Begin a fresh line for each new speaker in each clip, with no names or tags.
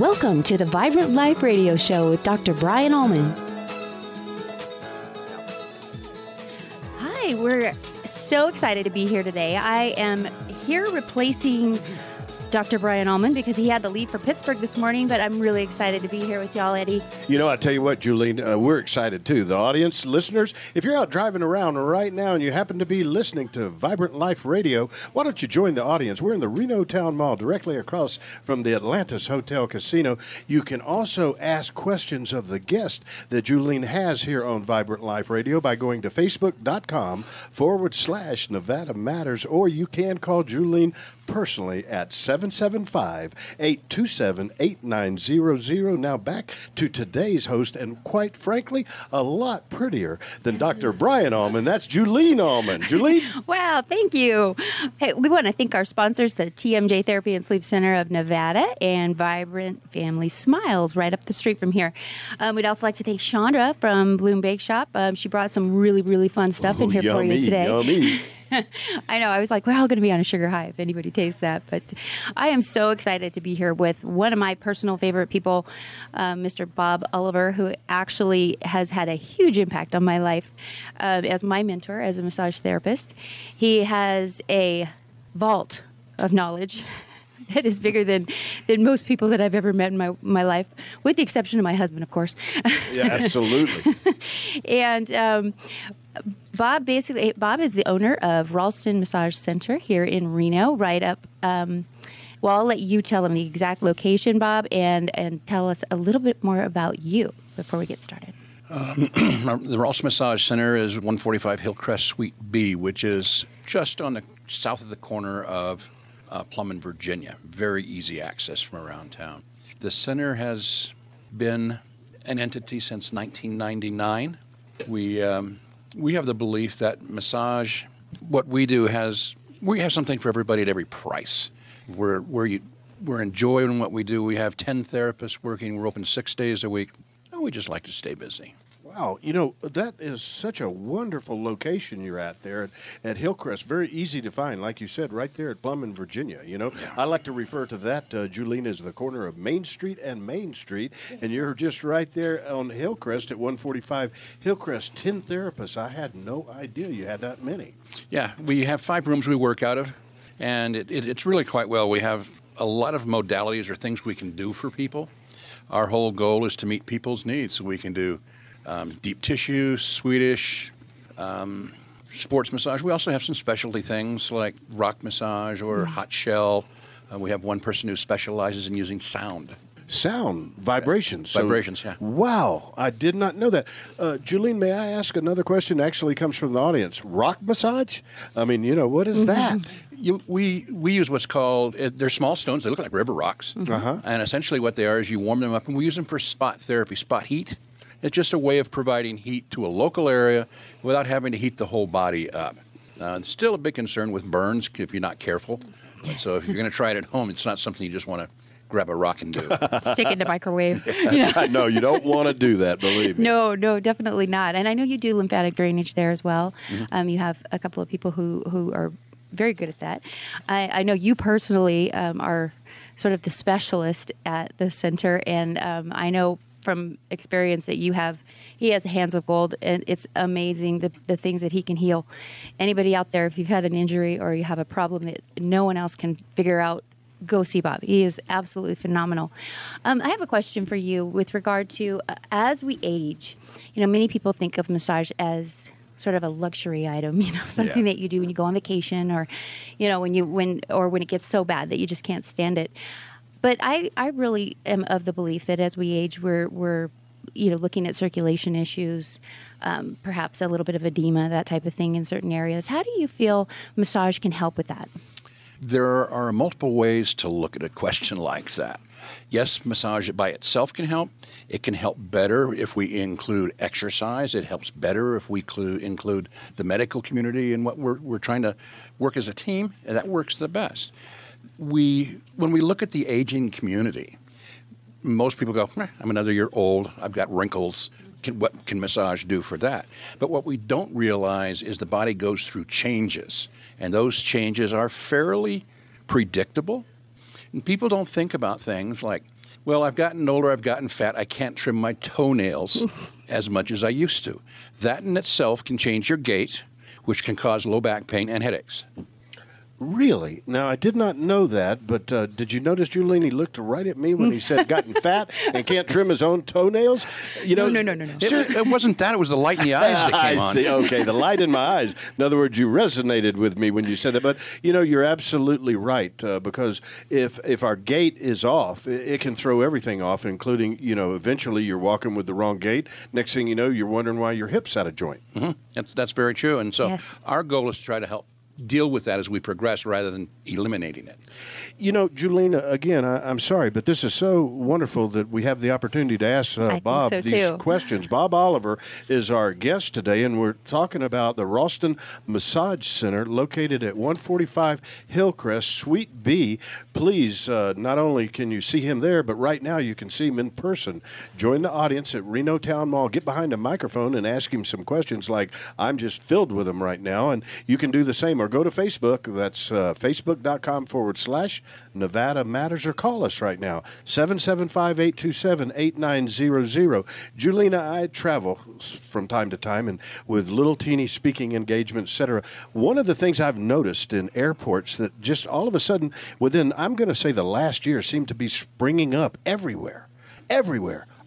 Welcome to the Vibrant Life Radio Show with Dr. Brian Ullman. Hi, we're so excited to be here today. I am here replacing Dr. Brian Ullman because he had to leave for Pittsburgh this morning, but I'm really excited to be here with y'all, Eddie.
You know, I tell you what, Julene, we're excited too. The audience, listeners, if you're out driving around right now and you happen to be listening to Vibrant Life Radio, why don't you join the audience? We're in the Reno Town Mall, directly across from the Atlantis Hotel Casino. You can also ask questions of the guest that Julene has here on Vibrant Life Radio by going to facebook.com/Nevada Matters, or you can call Julene personally at 775-827-8900. Now back to today's host, and quite frankly, a lot prettier than Dr. Brian Ullman. That's Julene Ullman. Julene?
Wow, thank you. Hey, we want to thank our sponsors, the TMJ Therapy and Sleep Center of Nevada and Vibrant Family Smiles right up the street from here. We'd also like to thank Chandra from Bloom Bake Shop. She brought some really, really fun stuff in here for you today.
Yummy.
I know. I was like, we're all going to be on a sugar high if anybody tastes that. But I am so excited to be here with one of my personal favorite people, Mr. Bob Oliver, who actually has had a huge impact on my life as my mentor, as a massage therapist. He has a vault of knowledge that is bigger than most people that I've ever met in my life, with the exception of my husband, of course.
Yeah, absolutely.
And Bob is the owner of Ralston Massage Center here in Reno, right up. Well, I'll let you tell him the exact location, Bob, and tell us a little bit more about you before we get started.
The Ralston Massage Center is 145 Hillcrest Suite B, which is just on the south of the corner of Plum in Virginia. Very easy access from around town. The center has been an entity since 1999. We have the belief that massage, what we do we have something for everybody at every price. We're enjoying what we do. We have 10 therapists working. We're open 6 days a week. And we just like to stay busy.
Wow, you know, that is such a wonderful location you're at there at Hillcrest. Very easy to find, like you said, right there at Plum in Virginia. You know, I like to refer to that, Julene, as the corner of Main Street and Main Street, and you're just right there on Hillcrest at 145 Hillcrest. 10 therapists. I had no idea you had that many.
Yeah, we have 5 rooms we work out of, and it's really quite well. We have a lot of modalities or things we can do for people. Our whole goal is to meet people's needs, so we can do deep tissue, Swedish, sports massage. We also have some specialty things like rock massage or hot shell. We have one person who specializes in using sound.
Sound, vibrations.
Vibrations, yeah.
Wow, I did not know that. Julene, may I ask another question? Actually comes from the audience. Rock massage? I mean, you know, what is that?
We use what's called, they're small stones. They look like river rocks. And essentially what they are is you warm them up, and we use them for spot therapy, spot heat. It's just a way of providing heat to a local area without having to heat the whole body up. Still a big concern with burns if you're not careful. So if you're going to try it at home, it's not something you just want to grab a rock and do.
Stick it in the microwave.
No, you don't want to do that, believe me.
No, definitely not. And I know you do lymphatic drainage there as well. You have a couple of people who are very good at that. I know you personally are sort of the specialist at the center, and I know from experience that he has hands of gold, and it's amazing the things that he can heal. Anybody out there, if you've had an injury or you have a problem that no one else can figure out, go see Bob. He is absolutely phenomenal. I have a question for you with regard to as we age. You know, many people think of massage as sort of a luxury item, you know, something that you do when you go on vacation, or, you know, when it gets so bad that you just can't stand it. But I really am of the belief that as we age, we're looking at circulation issues, perhaps a little bit of edema, that type of thing in certain areas. How do you feel massage can help with that?
There are multiple ways to look at a question like that. Yes, massage by itself can help. It can help better if we include exercise. It helps better if we include the medical community in what we're trying to work as a team. And that works the best. When we look at the aging community, most people go, I'm another year old, I've got wrinkles, what can massage do for that? But what we don't realize is the body goes through changes, and those changes are fairly predictable. And people don't think about things like Well, I've gotten older, I've gotten fat. I can't trim my toenails as much as I used to. That in itself can change your gait, which can cause low back pain and headaches.
Really? Now, I did not know that, but did you notice, Julene, he looked right at me when he said gotten fat and can't trim his own toenails? You know,
No.
It wasn't that. It was the light in the eyes that came on.
I see. Okay, the light in my eyes. In other words, you resonated with me when you said that. But, you know, you're absolutely right, because if our gait is off, it can throw everything off, including, you know, eventually you're walking with the wrong gait. Next thing you know, you're wondering why your hip's out of joint.
Mm-hmm. That's very true. And so
Yes.
our goal is to try to help deal with that as we progress rather than eliminating it.
You know, Julene, again, I'm sorry, but this is so wonderful that we have the opportunity to ask Bob
so,
these
too.
questions. Bob Oliver is our guest today, and we're talking about the Ralston Massage Center located at 145 Hillcrest, Suite B. Please, not only can you see him there, but right now you can see him in person. Join the audience at Reno Town Mall. Get behind a microphone and ask him some questions like I'm just filled with them right now, and you can do the same. Or go to Facebook. That's facebook.com/Nevada Matters, or call us right now, 775-827-8900. Julena, I travel from time to time and with little teeny speaking engagements, etc. One of the things I've noticed in airports that just all of a sudden within, I'm going to say the last year, seem to be springing up everywhere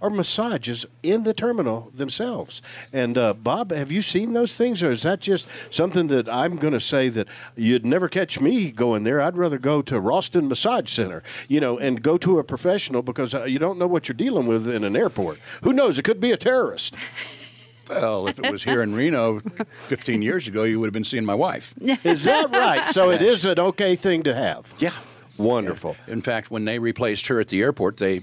are massages in the terminal themselves. And Bob, have you seen those things, or is that just something that I'm going to say that you'd never catch me going there? I'd rather go to Ralston Massage Center, you know, and go to a professional, because you don't know what you're dealing with in an airport. Who knows? It could be a terrorist.
Well, if it was here in Reno 15 years ago, you would have been seeing my wife.
Is that right? So it is an okay thing to have.
Yeah.
Wonderful.
In fact, when they replaced her at the airport, they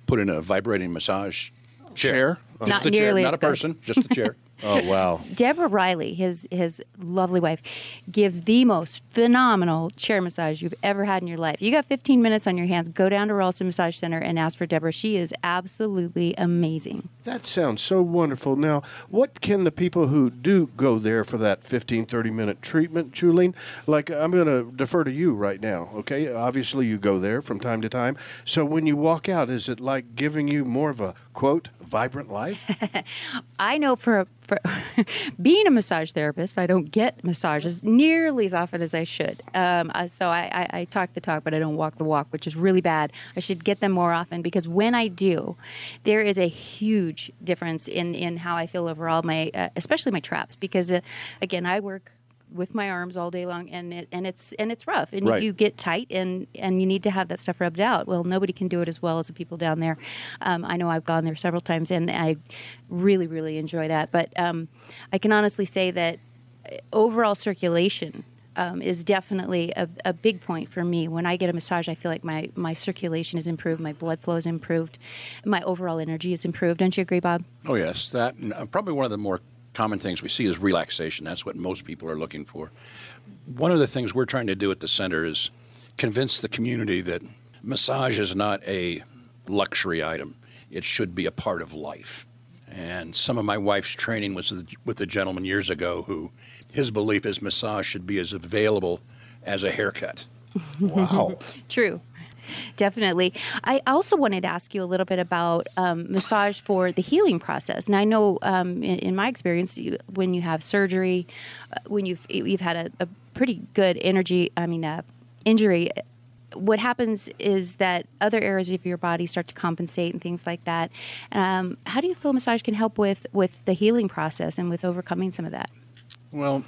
put in a vibrating massage chair. Just
Not
the
nearly
chair, not
as
a
good.
person, just the chair.
Oh, wow.
Deborah Riley, his lovely wife, gives the most phenomenal chair massage you've ever had in your life. You got 15 minutes on your hands. Go down to Ralston Massage Center and ask for Deborah. She is absolutely amazing.
That sounds so wonderful. Now, what can the people who do go there for that 15, 30-minute treatment, Julene, like, I'm going to defer to you right now, okay? Obviously, you go there from time to time. So when you walk out, is it like giving you more of a, quote, vibrant life?
I know for being a massage therapist, I don't get massages nearly as often as I should. So I talk the talk, but I don't walk the walk, which is really bad. I should get them more often, because when I do, there is a huge difference in how I feel overall, especially my traps, because again, I work with my arms all day long, and it's rough, and
Right.
you get tight, and you need to have that stuff rubbed out. Well, nobody can do it as well as the people down there. I know I've gone there several times, and I really, really enjoy that. But I can honestly say that overall circulation is definitely a big point for me. When I get a massage, I feel like my circulation is improved, my blood flow is improved, my overall energy is improved. Don't you agree, Bob?
Oh, yes. That probably one of the more common things we see is relaxation. That's what most people are looking for. One of the things we're trying to do at the center is convince the community that massage is not a luxury item. It should be a part of life. And some of my wife's training was with a gentleman years ago who his belief is massage should be as available as a haircut.
Wow.
True. Definitely. I also wanted to ask you a little bit about massage for the healing process. And I know in my experience, when you have surgery, when you've had a pretty good injury, what happens is that other areas of your body start to compensate and things like that. How do you feel massage can help with the healing process and with overcoming some of that?
Well,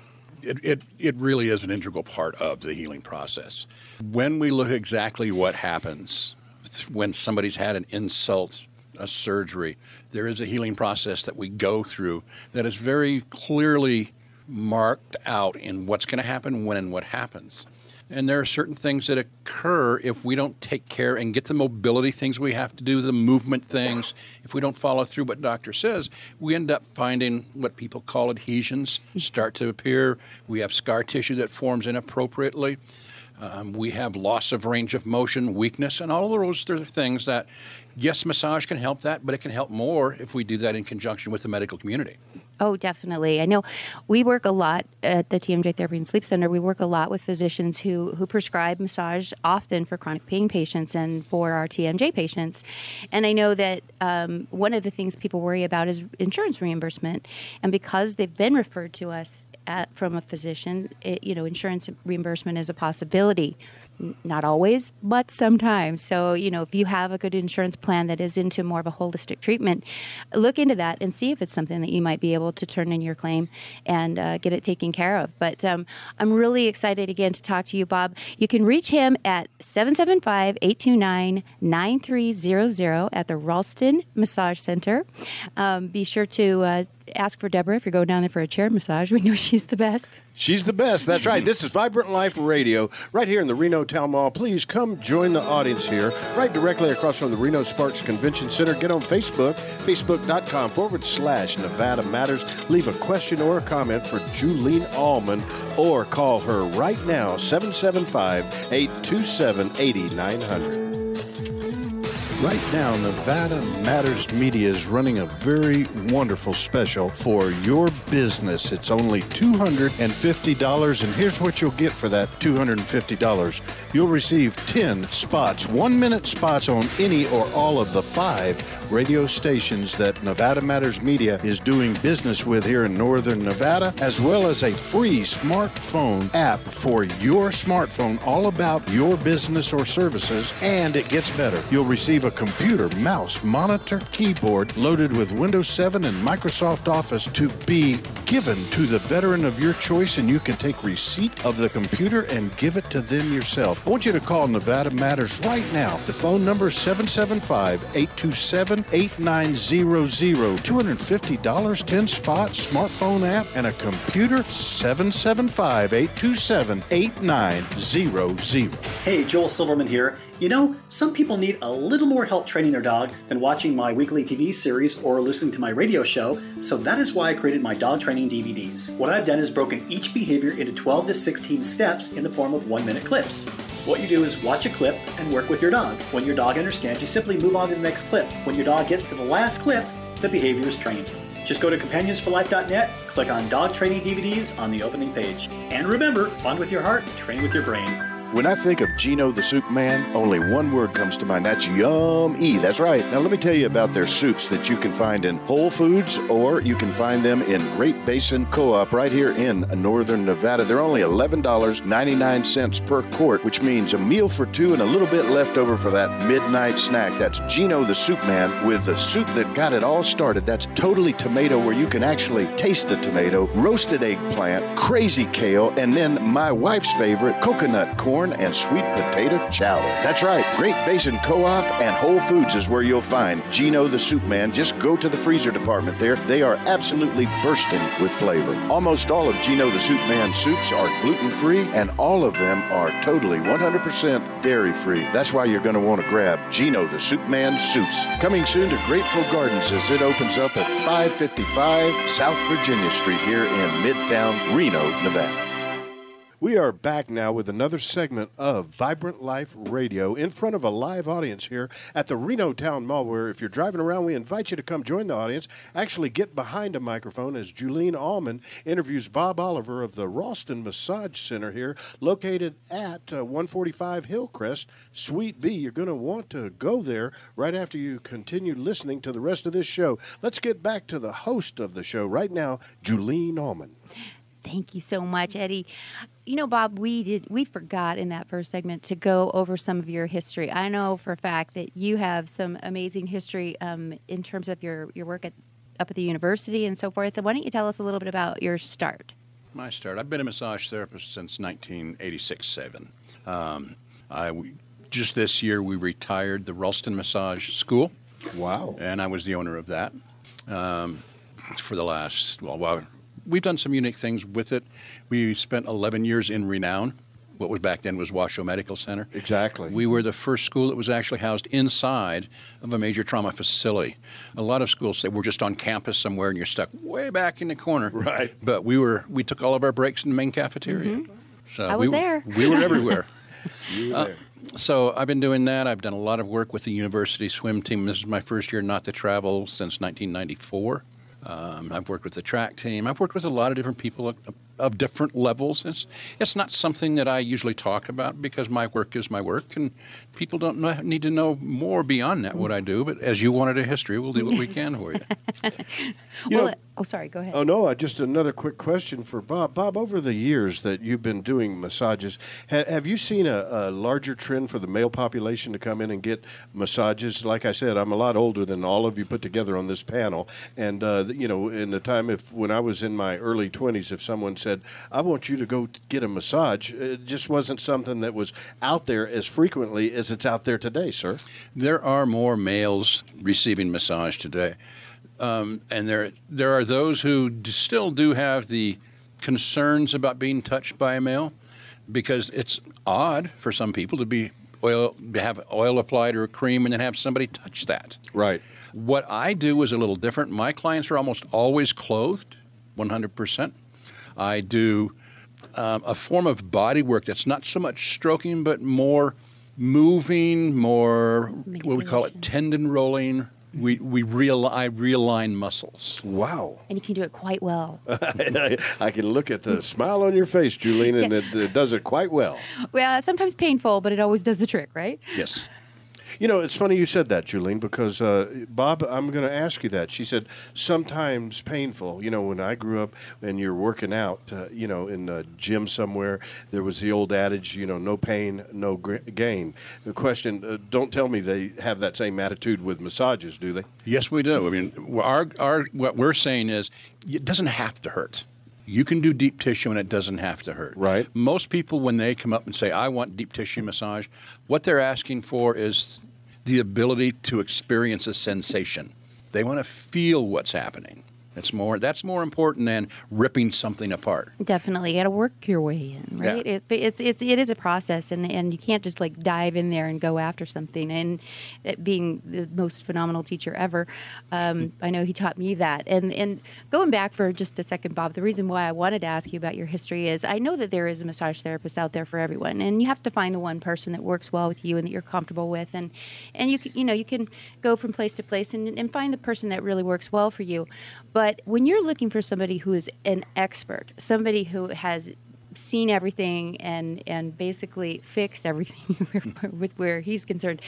it really is an integral part of the healing process. When we look at exactly what happens when somebody's had an insult, a surgery, there is a healing process that we go through that is very clearly marked out in what's going to happen when and what happens. And there are certain things that occur if we don't take care and get the mobility things we have to do, the movement things. If we don't follow through what doctor says, we end up finding what people call adhesions start to appear. We have scar tissue that forms inappropriately. We have loss of range of motion, weakness, and all of those are things that, yes, massage can help that, but it can help more if we do that in conjunction with the medical community.
Oh, definitely. I know we work a lot at the TMJ Therapy and Sleep Center. We work a lot with physicians who prescribe massage often for chronic pain patients and for our TMJ patients. And I know that one of the things people worry about is insurance reimbursement. And because they've been referred to us from a physician, insurance reimbursement is a possibility. Not always, but sometimes. So, if you have a good insurance plan that is into more of a holistic treatment, look into that and see if it's something that you might be able to turn in your claim and get it taken care of. But I'm really excited again to talk to you, Bob. You can reach him at 775-829-9300 at the Ralston Massage Center. Be sure to ask for Deborah if you're going down there for a chair massage. We know she's the best.
She's the best. That's right. This is Vibrant Life Radio right here in the Reno Town Mall. Please come join the audience here right directly across from the Reno Sparks Convention Center. Get on Facebook, facebook.com/Nevada Matters. Leave a question or a comment for Julene Allman or call her right now, 775-827-8900. Right now, Nevada Matters Media is running a very wonderful special for your business. It's only $250, and here's what you'll get for that $250. You'll receive 10 spots, 1-minute spots on any or all of the 5 radio stations that Nevada Matters Media is doing business with here in Northern Nevada, as well as a free smartphone app for your smartphone all about your business or services. And it gets better. You'll receive a computer, mouse, monitor, keyboard loaded with Windows 7 and Microsoft Office to be given to the veteran of your choice, and you can take receipt of the computer and give it to them yourself. I want you to call Nevada Matters right now. The phone number is 775-827-8900. $250, 10 spots, smartphone app, and a computer. 775-827-8900.
Hey, Joel Silverman here. Some people need a little more help training their dog than watching my weekly TV series or listening to my radio show, so that is why I created my dog training DVDs. What I've done is broken each behavior into 12 to 16 steps in the form of 1-minute clips. What you do is watch a clip and work with your dog. When your dog understands, you simply move on to the next clip. When your dog gets to the last clip, the behavior is trained. Just go to companionsforlife.net, click on Dog Training DVDs on the opening page. And remember, bond with your heart, train with your brain.
When I think of Gino the Soup Man, only one word comes to mind. That's yum-y. That's right. Now, let me tell you about their soups that you can find in Whole Foods, or you can find them in Great Basin Co-op right here in Northern Nevada. They're only $11.99 per quart, which means a meal for 2 and a little bit left over for that midnight snack. That's Gino the Soup Man with the soup that got it all started. That's totally tomato, where you can actually taste the tomato, roasted eggplant, crazy kale, and then my wife's favorite, coconut corn and sweet potato chowder. That's right. Great Basin Co-op and Whole Foods is where you'll find Gino the Soup Man. Just go to the freezer department there. They are absolutely bursting with flavor. Almost all of Gino the Soup Man soups are gluten-free, and all of them are totally 100% dairy-free. That's why you're going to want to grab Gino the Soup Man soups. Coming soon to Grateful Gardens as it opens up at 555 South Virginia Street here in Midtown Reno, Nevada. We are back now with another segment of Vibrant Life Radio in front of a live audience here at the Reno Town Mall, where if you're driving around, we invite you to come join the audience, actually get behind a microphone as Julene Allman interviews Bob Oliver of the Ralston Massage Center here, located at 145 Hillcrest, Suite B. You're going to want to go there right after you continue listening to the rest of this show. Let's get back to the host of the show right now, Julene Allman.
Thank you so much, Eddie. Bob, we forgot in that first segment to go over some of your history. I know for a fact that you have some amazing history in terms of your work up at the university and so forth. Why don't you tell us a little bit about your start?
My start. I've been a massage therapist since 1986-7. Just this year, we retired the Ralston Massage School.
Wow.
And I was the owner of that for the last, we've done some unique things with it. We spent 11 years in Renown, what was back then was Washoe Medical Center.
Exactly.
We were the first school that was actually housed inside of a major trauma facility. A lot of schools say we're just on campus somewhere and you're stuck way back in the corner.
Right.
But we took all of our breaks in the main cafeteria.
Mm-hmm.
So
I was there.
We were everywhere.
You were there.
So I've been doing that. I've done a lot of work with the university swim team. This is my first year not to travel since 1994. I've worked with the track team. I've worked with a lot of different people of different levels. It's not something that I usually talk about because my work is my work, and people don't need to know more beyond that what I do. But as you wanted a history, we'll do what we can for you.
Sorry, go ahead.
Oh, no, just another quick question for Bob. Bob, over the years that you've been doing massages, have you seen a larger trend for the male population to come in and get massages? Like I said, I'm a lot older than all of you put together on this panel. And, in the time when I was in my early 20s, if someone said, I want you to go get a massage, it just wasn't something that was out there as frequently as it's out there today, sir.
There are more males receiving massage today. And there are those who still do have the concerns about being touched by a male, because it's odd for some people to have oil applied or cream and then have somebody touch that.
Right.
What I do is a little different. My clients are almost always clothed, 100%. I do a form of body work that's not so much stroking, but more moving, more what we call it tendon rolling. I realign muscles.
Wow.
And you can do it quite well.
I can look at the smile on your face, Julene, and it does it quite well.
Well, sometimes painful, but it always does the trick, right?
Yes.
It's funny you said that, Julene, because, Bob, I'm going to ask you that. She said, sometimes painful. When I grew up and you're working out, in a gym somewhere, there was the old adage, no pain, no gain. The question, don't tell me they have that same attitude with massages, do they?
Yes, we do. I mean, what we're saying is it doesn't have to hurt. You can do deep tissue and it doesn't have to hurt.
Right.
Most people, when they come up and say, I want deep tissue massage, what they're asking for is the ability to experience a sensation. They want to feel what's happening. That's more important than ripping something apart.
Definitely, you got to work your way in, right?
Yeah.
It is a process, and you can't just like dive in there and go after something. And being the most phenomenal teacher ever, I know he taught me that. And going back for just a second, Bob, the reason why I wanted to ask you about your history is I know that there is a massage therapist out there for everyone, and you have to find the one person that works well with you and that you're comfortable with, and you can go from place to place and find the person that really works well for you. But when you're looking for somebody who is an expert, somebody who has seen everything and basically fixed everything with where he's concerned,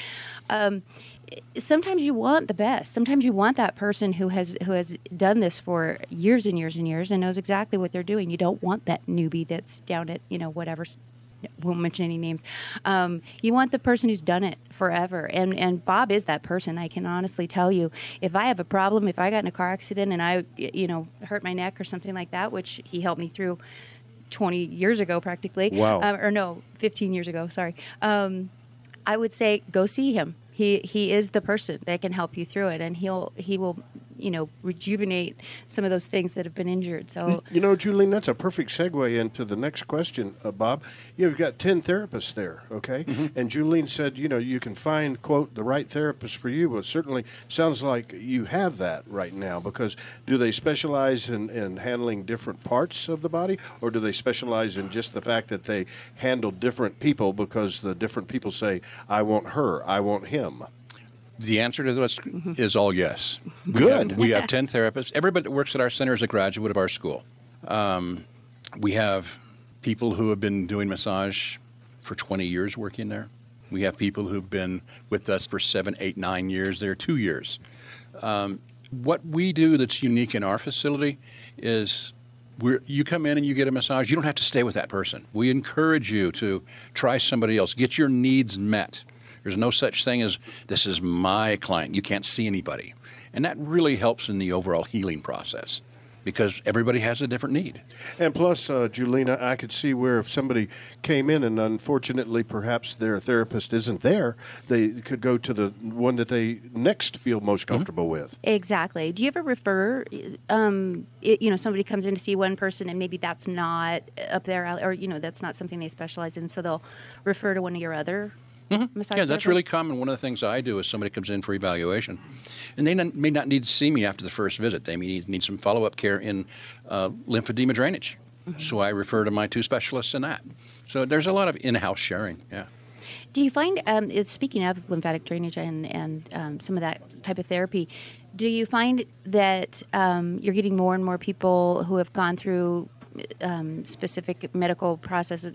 sometimes you want the best. Sometimes you want that person who has done this for years and years and years and knows exactly what they're doing. You don't want that newbie that's down at whatever. Won't mention any names. You want the person who's done it forever, and Bob is that person. I can honestly tell you, if I have a problem, if I got in a car accident and I, hurt my neck or something like that, which he helped me through 20 years ago practically.
Wow.
15 years ago, sorry. I would say go see him. He is the person that can help you through it, and he will rejuvenate some of those things that have been injured. So,
Julene, that's a perfect segue into the next question, Bob. You've got 10 therapists there, okay? Mm-hmm. And Julene said, you can find, quote, the right therapist for you. Well, it certainly sounds like you have that right now, because do they specialize in handling different parts of the body, or do they specialize in just the fact that they handle different people because the different people say, I want her, I want him?
The answer to this is all yes.
Good.
We have 10 therapists. Everybody that works at our center is a graduate of our school. We have people who have been doing massage for 20 years working there. We have people who've been with us for 7, 8, 9 years. They're 2 years. What we do that's unique in our facility is you come in and you get a massage. You don't have to stay with that person. We encourage you to try somebody else. Get your needs met. There's no such thing as, this is my client. You can't see anybody. And that really helps in the overall healing process, because everybody has a different need.
And plus, Julena, I could see where if somebody came in and unfortunately perhaps their therapist isn't there, they could go to the one that they next feel most comfortable with.
Exactly. Do you ever refer, somebody comes in to see one person and maybe that's not up their alley, or, that's not something they specialize in, so they'll refer to one of your other massage
that's
therapists?
really common. One of the things I do is somebody comes in for evaluation, and they may not need to see me after the first visit. They may need some follow-up care in lymphedema drainage. Mm-hmm. So I refer to my 2 specialists in that. So there's a lot of in-house sharing, yeah.
Do you find, speaking of lymphatic drainage and some of that type of therapy, Do you find that you're getting more and more people who have gone through specific medical processes,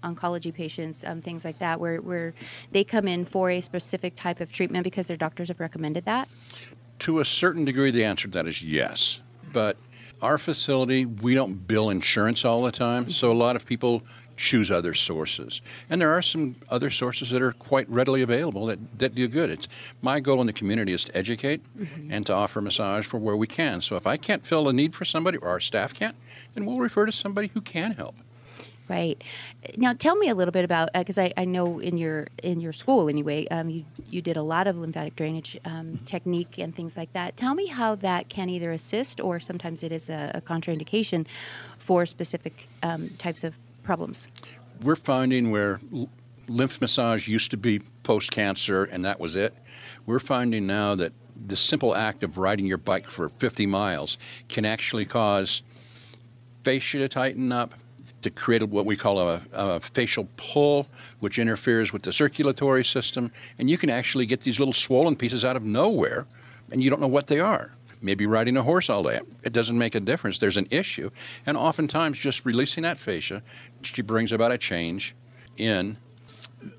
oncology patients, things like that, where they come in for a specific type of treatment because their doctors have recommended that?
To a certain degree, the answer to that is yes. But our facility, we don't bill insurance all the time, so a lot of people choose other sources. And there are some other sources that are quite readily available that do good. It's my goal in the community is to educate and to offer massage for where we can. So if I can't fill a need for somebody or our staff can't, then we'll refer to somebody who can help.
Right. Now, tell me a little bit about, because I know in your school anyway, you did a lot of lymphatic drainage technique and things like that. Tell me how that can either assist or sometimes it is a contraindication for specific types of problems.
We're finding where lymph massage used to be post-cancer and that was it. We're finding now that the simple act of riding your bike for 50 miles can actually cause fascia to tighten up, to create what we call a facial pull, which interferes with the circulatory system, and you can actually get these little swollen pieces out of nowhere, and you don't know what they are. Maybe riding a horse all day. It doesn't make a difference. There's an issue, and oftentimes just releasing that fascia brings about a change in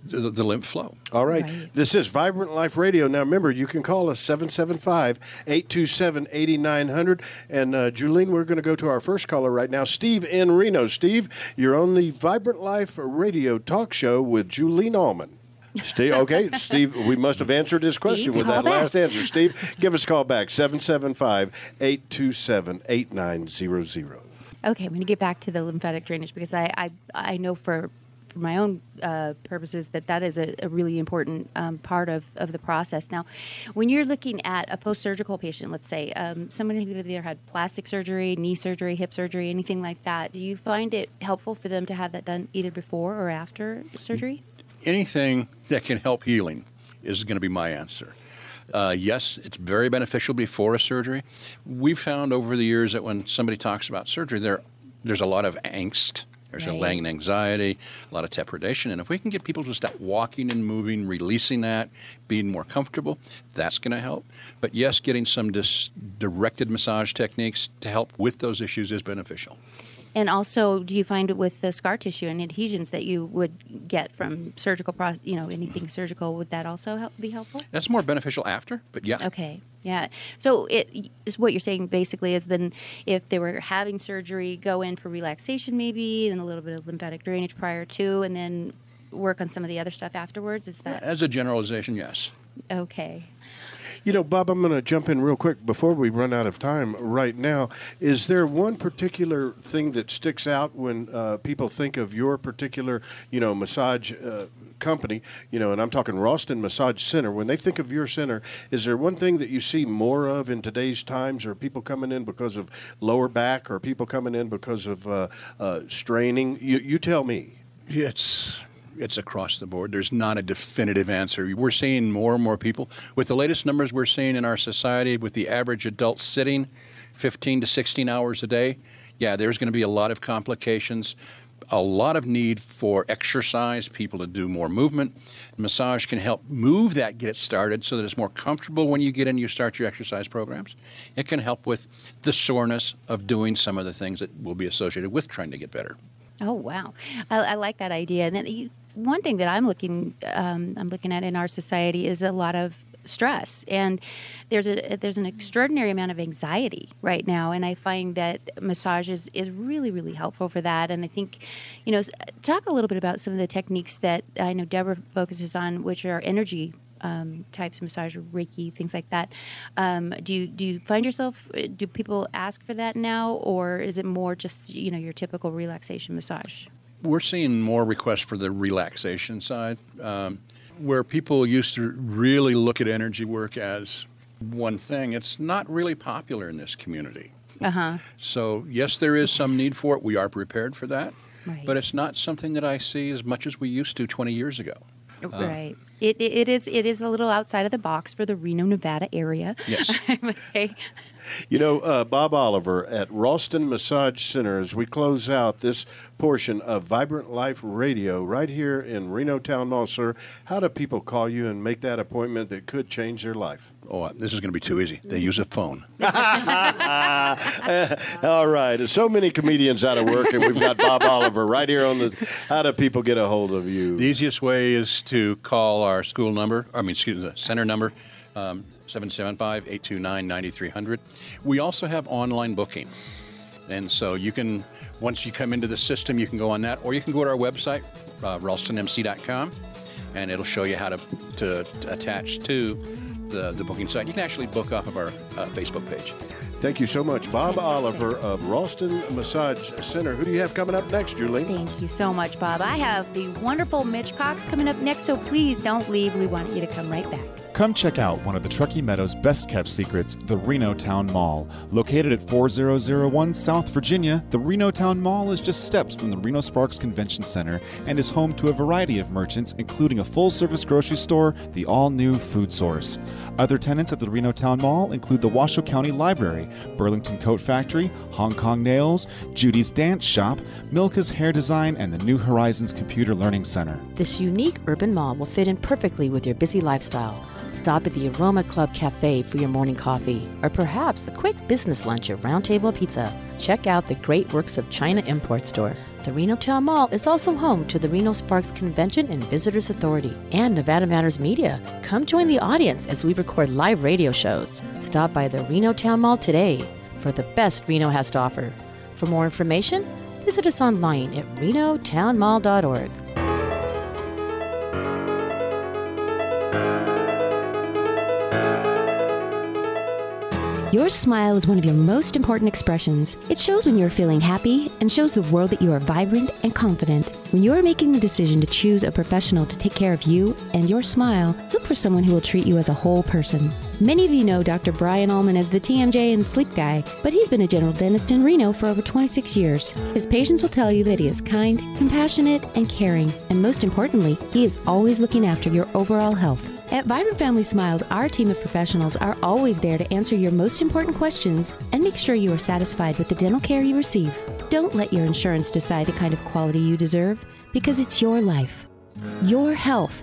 the lymph flow.
All right. This is Vibrant Life Radio. Now, remember, you can call us 775-827-8900. And, Julene, we're going to go to our first caller right now, Steve in Reno. Steve, you're on the Vibrant Life Radio talk show with Julene Allman. Steve, okay, Steve, we must have answered his question with that last answer. Steve, give us a call back, 775-827-8900.
Okay, I'm going to get back to the lymphatic drainage because I know for my own purposes that is a really important part of the process. Now, when you're looking at a post-surgical patient, let's say, someone who either had plastic surgery, knee surgery, hip surgery, anything like that, do you find it helpful for them to have that done either before or after surgery?
Anything that can help healing is going to be my answer. Yes, it's very beneficial before a surgery. We've found over the years that when somebody talks about surgery, there's a lot of angst. There's a latent anxiety, a lot of tepidation. And if we can get people to stop walking and moving, releasing that, being more comfortable, that's going to help. But yes, getting some directed massage techniques to help with those issues is beneficial.
And also, do you find it with the scar tissue and adhesions that you would get from surgical, anything surgical, would that also be helpful?
That's more beneficial after, but yeah.
Okay, yeah. So what you're saying basically is then if they were having surgery, go in for relaxation maybe, and a little bit of lymphatic drainage prior to, and then work on some of the other stuff afterwards? Is that?
As a generalization, yes.
Okay.
Bob, I'm going to jump in real quick before we run out of time right now. Is there one particular thing that sticks out when people think of your particular, massage company, and I'm talking Ralston Massage Center. When they think of your center, is there one thing that you see more of in today's times? Are people coming in because of lower back, or people coming in because of straining? You tell me.
It's across the board. There's not a definitive answer. We're seeing more and more people. With the latest numbers we're seeing in our society, with the average adult sitting 15 to 16 hours a day, there's going to be a lot of complications, a lot of need for exercise, people to do more movement. Massage can help move that, get it started so that it's more comfortable when you get in, you start your exercise programs. It can help with the soreness of doing some of the things that will be associated with trying to get better.
Oh, wow. I like that idea. And then one thing that I'm looking at in our society is a lot of stress, and there's an extraordinary amount of anxiety right now, and I find that massage is really, really helpful for that. And I think, talk a little bit about some of the techniques that I know Deborah focuses on, which are energy types of massage, Reiki, things like that. Do you find yourself, do people ask for that now, or is it more just, your typical relaxation massage?
We're seeing more requests for the relaxation side, where people used to really look at energy work as one thing. It's not really popular in this community.
Uh-huh.
So, yes, there is some need for it. We are prepared for that.
Right.
But it's not something that I see as much as we used to 20 years ago.
Right. It is a little outside of the box for the Reno, Nevada area.
Yes.
I must say.
You know, Bob Oliver at Ralston Massage Center, as we close out this portion of Vibrant Life Radio right here in Reno Town Mall, sir, how do people call you and make that appointment that could change their life?
Oh, this is going to be too easy. They use a phone.
All right. There's so many comedians out of work, and we've got Bob Oliver right here on the... How do people get a hold of you?
The easiest way is to call our school number, the center number, 775-829-9300. We also have online booking. And so you can, once you come into the system, you can go on that, or you can go to our website, ralstonmc.com, and it'll show you how to attach to the booking site. You can actually book off of our Facebook page.
Thank you so much. Bob Oliver of Ralston Massage Center. Who do you have coming up next, Julie?
Thank you so much, Bob. I have the wonderful Mitch Cox coming up next, so please don't leave. We want you to come right back.
Come check out one of the Truckee Meadows' best-kept secrets, the Reno Town Mall. Located at 4001 South Virginia, the Reno Town Mall is just steps from the Reno Sparks Convention Center and is home to a variety of merchants, including a full-service grocery store, the all-new Food Source. Other tenants at the Reno Town Mall include the Washoe County Library, Burlington Coat Factory, Hong Kong Nails, Judy's Dance Shop, Milka's Hair Design, and the New Horizons Computer Learning Center.
This unique urban mall will fit in perfectly with your busy lifestyle. Stop at the Aroma Club Cafe for your morning coffee, or perhaps a quick business lunch at Round Table Pizza. Check out the Great Works of China Import Store. The Reno Town Mall is also home to the Reno Sparks Convention and Visitors Authority and Nevada Matters Media. Come join the audience as we record live radio shows. Stop by the Reno Town Mall today for the best Reno has to offer. For more information, visit us online at renotownmall.org.
Your smile is one of your most important expressions. It shows when you're feeling happy and shows the world that you are vibrant and confident. When you are making the decision to choose a professional to take care of you and your smile, look for someone who will treat you as a whole person. Many of you know Dr. Brian Allman as the TMJ and Sleep Guy, but he's been a general dentist in Reno for over 26 years. His patients will tell you that he is kind, compassionate, and caring, and most importantly, he is always looking after your overall health. At Vibrant Family Smiles, our team of professionals are always there to answer your most important questions and make sure you are satisfied with the dental care you receive. Don't let your insurance decide the kind of quality you deserve, because it's your life, your health,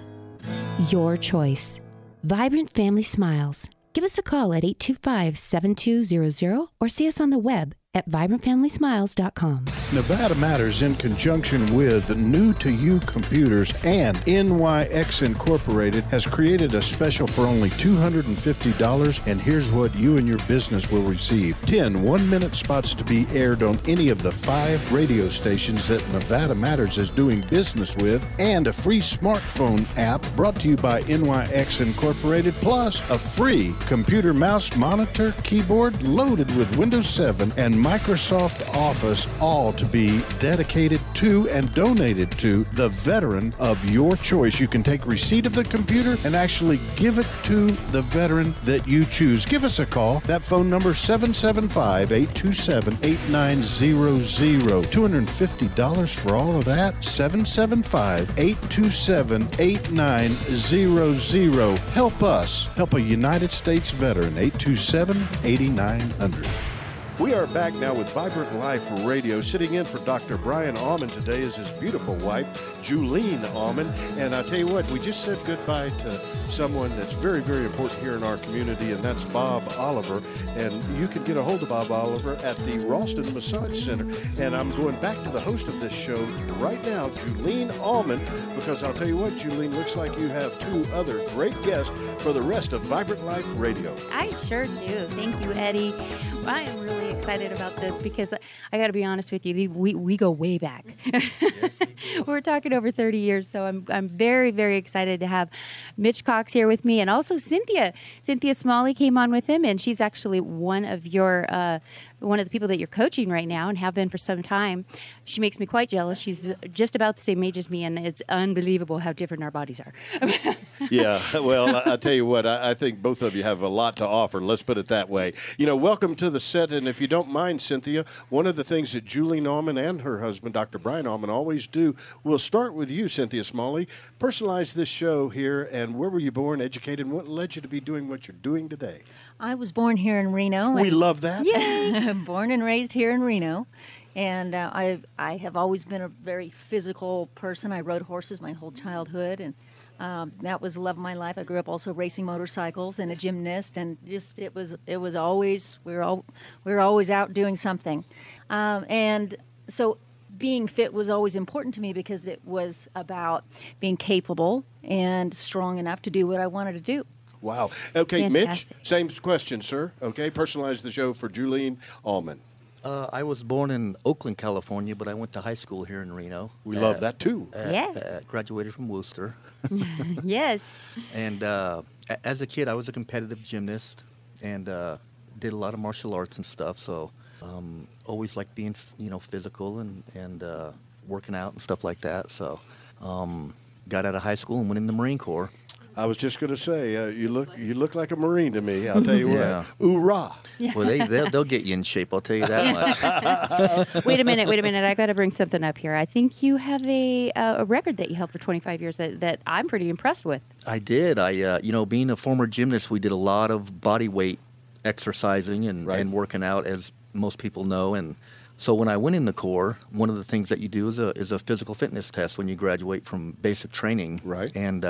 your choice. Vibrant Family Smiles. Give us a call at 825-7200 or see us on the web at vibrantfamilysmiles.com.
Nevada Matters, in conjunction with New to You Computers and NYX Incorporated, has created a special for only $250, and here's what you and your business will receive: 10 one-minute spots to be aired on any of the 5 radio stations that Nevada Matters is doing business with, and a free smartphone app brought to you by NYX Incorporated, plus a free computer mouse, monitor, keyboard loaded with Windows 7 and Microsoft Office, all to be dedicated to and donated to the veteran of your choice. You can take receipt of the computer and actually give it to the veteran that you choose. Give us a call. That phone number, 775-827-8900. $250 for all of that. 775-827-8900. Help us help a United States veteran. 827-8900. We are back now with Vibrant Life Radio. Sitting in for Dr. Brian Allman today is his beautiful wife, Julene Allman. And I tell you what, we just said goodbye to someone that's very, very important here in our community, and that's Bob Oliver. And you can get a hold of Bob Oliver at the Ralston Massage Center. And I'm going back to the host of this show right now, Julene Allman, because I'll tell you what, Julene, looks like you have 2 other great guests for the rest of Vibrant Life Radio.
I sure do. Thank you, Eddie. I am really excited about this because I got to be honest with you, we go way back. Yes, we're talking over 30 years, so I'm very, very excited to have Mitch Cox here with me, and also Cynthia. Cynthia Smalley came on with him, and she's actually one of your one of the people that you're coaching right now and have been for some time. She makes me quite jealous. She's just about the same age as me, and it's unbelievable how different our bodies are.
Yeah, well, I tell you what, I think both of you have a lot to offer. Let's put it that way. Welcome to the set, and if you don't mind, Cynthia, one of the things that Julie Nauman and her husband, Dr. Brian Nauman, always do, we'll start with you, Cynthia Smalley. Personalize this show here, and where were you born, educated, and what led you to be doing what you're doing today?
I was born here in Reno.
We love that.
Yeah, born and raised here in Reno. And I have always been a very physical person. I rode horses my whole childhood, and that was the love of my life. I grew up also racing motorcycles and a gymnast, and just it was always we were always out doing something, and so being fit was always important to me because it was about being capable and strong enough to do what I wanted to do.
Wow. Okay,
Fantastic.
Mitch, same question, sir. Okay, personalize the show for Julie Nauman.
I was born in Oakland, California, but I went to high school here in Reno.
We love that, too.
Graduated from Worcester.
Yes.
And as a kid, I was a competitive gymnast and did a lot of martial arts and stuff. So always liked being, physical and working out and stuff like that. So got out of high school and went in the Marine Corps.
I was just going to say, you look like a Marine to me. I'll tell you
Yeah.
what. Hoorah.
Well, they'll get you in shape. I'll tell you that much.
Wait a minute. I got to bring something up here. I think you have a record that you held for 25 years that I'm pretty impressed with.
I did. Being a former gymnast, we did a lot of body weight exercising and working out, as most people know. And so when I went in the Corps, one of the things that you do is a physical fitness test when you graduate from basic training.
Right.
And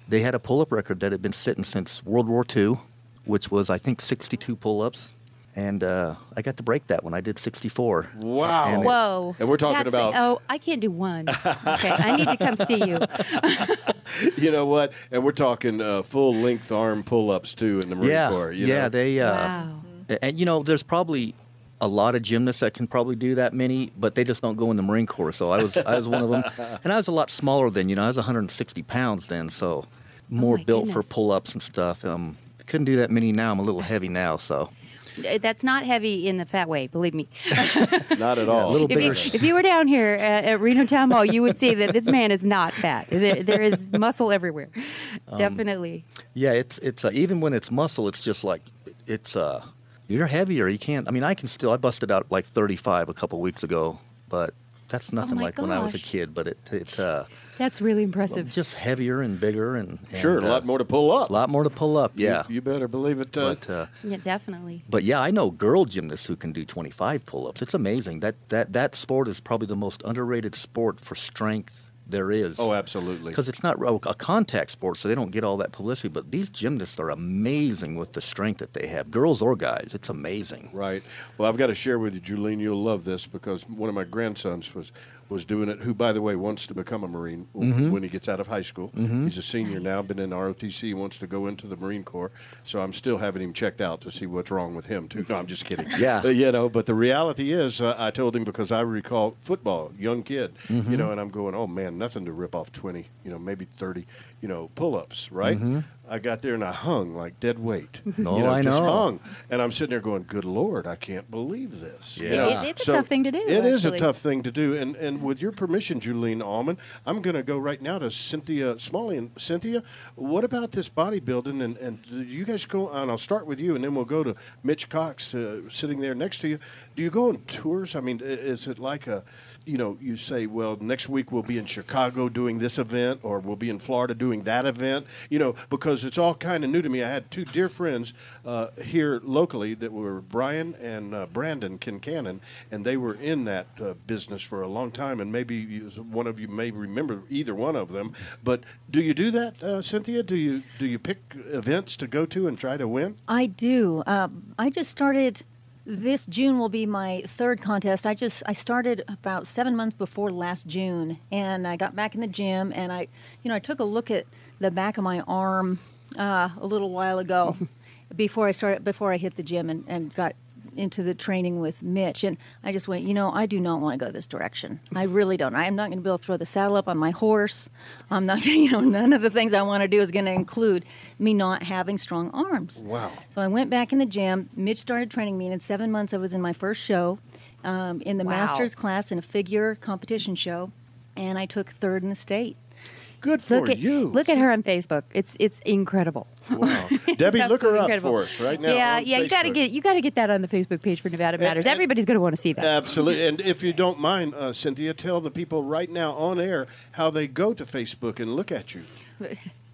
they had a pull-up record that had been sitting since World War II, which was, I think, 62 pull-ups. And I got to break that one. I did 64.
Wow.
And
Whoa.
And we're talking about...
Oh, I can't do one. Okay, I need to come see you.
You know what? And we're talking full-length arm pull-ups, too, in the Marine Corps.
They...
Wow.
And, there's probably a lot of gymnasts that can probably do that many, but they just don't go in the Marine Corps. So I was one of them. And I was a lot smaller then. I was 160 pounds then, so more built
goodness.
for pull-ups and stuff. Couldn't do that many now. I'm a little heavy now, so...
That's not heavy in the fat way, believe me.
Not at all.
a little bigger.
If you were down here at Reno Town Mall, you would see that this man is not fat. There is muscle everywhere. Definitely.
Yeah, it's even when it's muscle, it's just like you're heavier. You can't. I mean, I busted out like 35 a couple weeks ago, but that's nothing
my
like when I was a
gosh.
kid. But it's
That's really impressive.
just heavier and bigger and
Sure, a lot more to pull up.
A lot more to pull up. Yeah,
You better believe it.
Yeah, definitely.
But yeah, I know girl gymnasts who can do 25 pull-ups. It's amazing. That sport is probably the most underrated sport for strength there is.
Oh, absolutely.
Because it's not a contact sport, so they don't get all that publicity. But these gymnasts are amazing with the strength that they have, girls or guys. It's amazing.
Right. Well, I've got to share with you, Julene, you'll love this because one of my grandsons was doing it, who, by the way, wants to become a Marine when he gets out of high school. He's a senior now, been in ROTC, wants to go into the Marine Corps. So I'm still having him checked out to see what's wrong with him, too. No, I'm just kidding.
Yeah.
But the reality is, I told him because I recall football, young kid, and I'm going, oh, man, nothing to rip off 20, maybe 30, pull-ups, right? I got there and I hung like dead weight.
I
just
know.
hung. And I'm sitting there going, good Lord, I can't believe this.
Yeah.
It's a tough thing to do.
It is a
actually.
tough thing to do. And with your permission, Julie Nauman, I'm going to go right now to Cynthia Smalley. And Cynthia, what about this bodybuilding? And do you guys go, and I'll start with you, and then we'll go to Mitch Cox sitting there next to you. Do you go on tours? I mean, is it like you say, well, next week we'll be in Chicago doing this event, or we'll be in Florida doing that event, because it's all kind of new to me. I had two dear friends here locally that were Brian and Brandon Kincannon, and they were in that business for a long time, and maybe one of you may remember either one of them. But do you do that, Cynthia? Do you pick events to go to and try to win?
I do. I just started. This June will be my third contest. I started about 7 months before last June, and I got back in the gym, and I took a look at the back of my arm a little while ago before I hit the gym and got into the training with Mitch, and I just went, I do not want to go this direction. I really don't. I am not going to be able to throw the saddle up on my horse. I'm not, none of the things I want to do is going to include me not having strong arms.
Wow.
So I went back in the gym. Mitch started training me, and in 7 months I was in my first show, in the master's class in a figure competition show, and I took third in the state.
Good for you.
Look at her on Facebook. It's incredible.
Wow, Debbie, look her up
incredible.
for us right now.
Yeah,
on
you got to
Facebook.
get that on the Facebook page for Nevada Matters. Everybody's going to want to see that.
Absolutely. And if you don't mind, Cynthia, tell the people right now on air how they go to Facebook and look at you.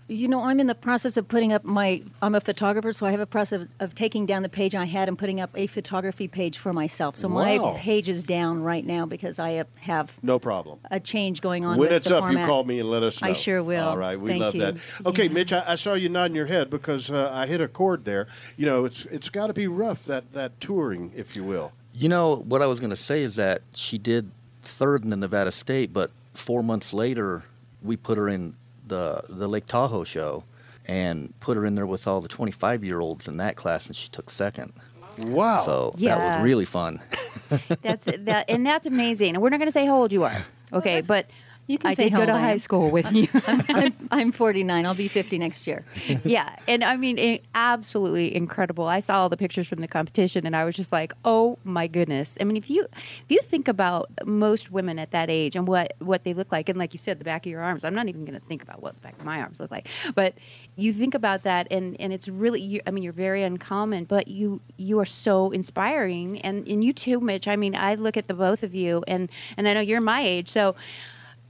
I'm in the process of putting up I'm a photographer, so I have a process of taking down the page I had and putting up a photography page for myself. So my page is down right now because I have
no problem
a change going on
when
with
it's
the
up,
format.
you call me and let us know.
I sure will.
All right, we
Thank
love
you.
that. Okay,
Yeah.
Mitch, I saw you nodding your head because I hit a chord there. It's got to be rough, that touring, if you will.
What I was going to say is that she did third in the Nevada State, but 4 months later, we put her in the Lake Tahoe show and put her in there with all the 25-year-olds in that class, and she took second.
Wow.
So that was really fun.
That's amazing. And we're not going to say how old you are, okay? But
you can
I
say
did
how
go
old
to
I
high
am.
school with you.
I'm 49. I'll be 50 next year.
Yeah, and I mean, absolutely incredible. I saw all the pictures from the competition, and I was just like, oh my goodness. I mean, if you think about most women at that age and what they look like, and like you said, the back of your arms. I'm not even going to think about what the back of my arms look like, but you think about that, and it's really. You're very uncommon, but you are so inspiring, and you too, Mitch. I mean, I look at the both of you, and I know you're my age, so.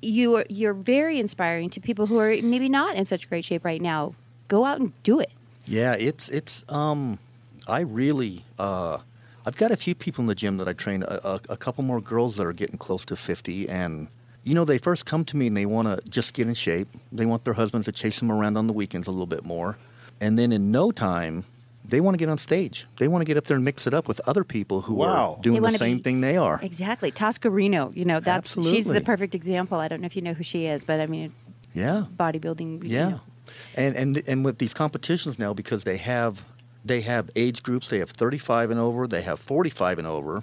You're very inspiring to people who are maybe not in such great shape right now. Go out and do it.
Yeah, it's I really I've got a few people in the gym that I train, a couple more girls that are getting close to 50, and they first come to me and they want to just get in shape. They want their husbands to chase them around on the weekends a little bit more, and then in no time they want to get on stage. They want to get up there and mix it up with other people who are doing the same thing they are.
Exactly. Tosca Reno, she's the perfect example. I don't know if you know who she is, but I mean, bodybuilding.
Yeah. And with these competitions now, because they have age groups, they have 35 and over, they have 45 and over.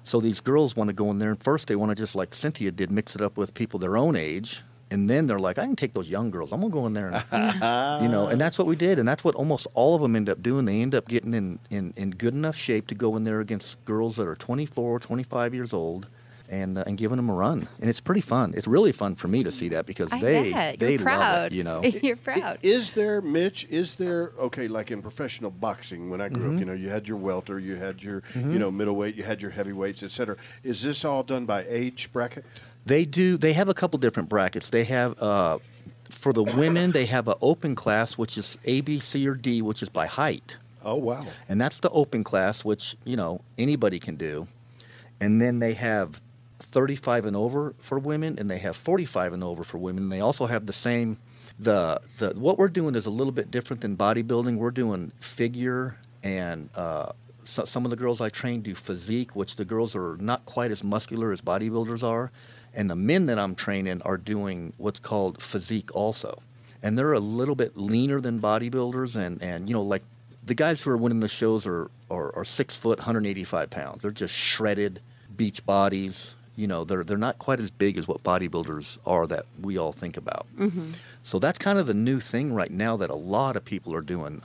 So these girls want to go in there, and first they want to, just like Cynthia did, mix it up with people their own age. And then they're like, I can take those young girls. I'm going to go in there. And, and that's what we did. And that's what almost all of them end up doing. They end up getting in good enough shape to go in there against girls that are 24, 25 years old and giving them a run. And it's pretty fun. It's really fun for me to see that because they love it,
You're proud.
Is there, Mitch, okay, like in professional boxing, when I grew up, you had your welter, you had your, middleweight, you had your heavyweights, et cetera. Is this all done by age bracket?
They do. They have a couple different brackets. They have, for the women, they have an open class, which is A, B, C, or D, which is by height.
Oh, wow.
And that's the open class, which, anybody can do. And then they have 35 and over for women, and they have 45 and over for women. And they also have the same, what we're doing is a little bit different than bodybuilding. We're doing figure, and some of the girls I train do physique, which the girls are not quite as muscular as bodybuilders are. And the men that I'm training are doing what's called physique also. And they're a little bit leaner than bodybuilders. And like the guys who are winning the shows are 6 foot, 185 pounds. They're just shredded beach bodies. They're not quite as big as what bodybuilders are that we all think about. Mm-hmm. So that's kind of the new thing right now that a lot of people are doing.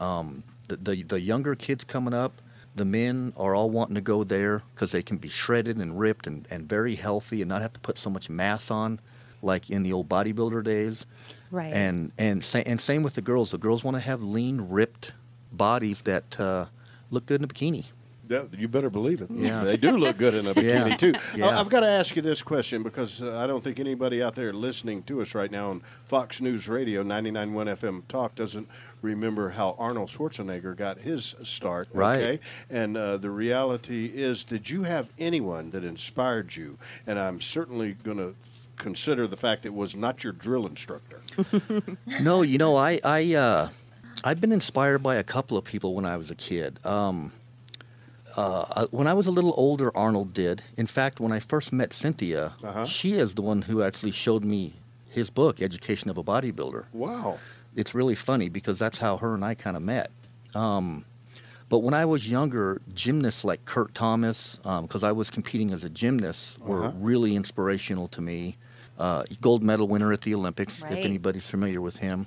The younger kids coming up, the men are all wanting to go there because they can be shredded and ripped and very healthy and not have to put so much mass on like in the old bodybuilder days.
Right.
And same with the girls. The girls want to have lean, ripped bodies that look good in a bikini.
Yeah, you better believe it.
Yeah.
They do look good in a bikini, too.
Yeah.
I've got to ask you this question because I don't think anybody out there listening to us right now on Fox News Radio, 99.1 FM Talk, doesn't remember how Arnold Schwarzenegger got his start.
Right.
Okay? And the reality is, did you have anyone that inspired you? And I'm certainly going to consider the fact it was not your drill instructor.
No, I've been inspired by a couple of people when I was a kid. When I was a little older, Arnold did. In fact, when I first met Cynthia, she is the one who actually showed me his book, Education of a Bodybuilder.
Wow.
It's really funny because that's how her and I kind of met. But But when I was younger, gymnasts like Kurt Thomas, because I was competing as a gymnast, were really inspirational to me. Gold medal winner at the Olympics, if anybody's familiar with him.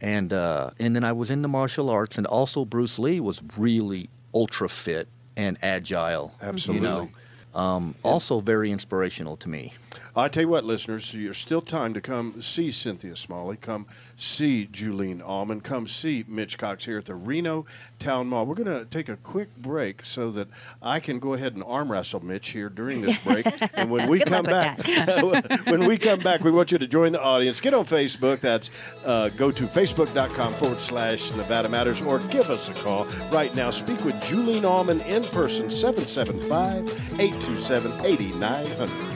And then I was into martial arts, and also Bruce Lee was really ultra fit and agile.
Absolutely.
You know? Also very inspirational to me.
I tell you what, listeners, there's still time to come see Cynthia Smalley, come see Julene Allman, come see Mitch Cox here at the Reno Town Mall. We're going to take a quick break so that I can go ahead and arm wrestle Mitch here during this break. And when we come back, we want you to join the audience. Get on Facebook. That's go to facebook.com/Nevada Matters, or give us a call right now. Speak with Julene Allman in person, 775-827-8900.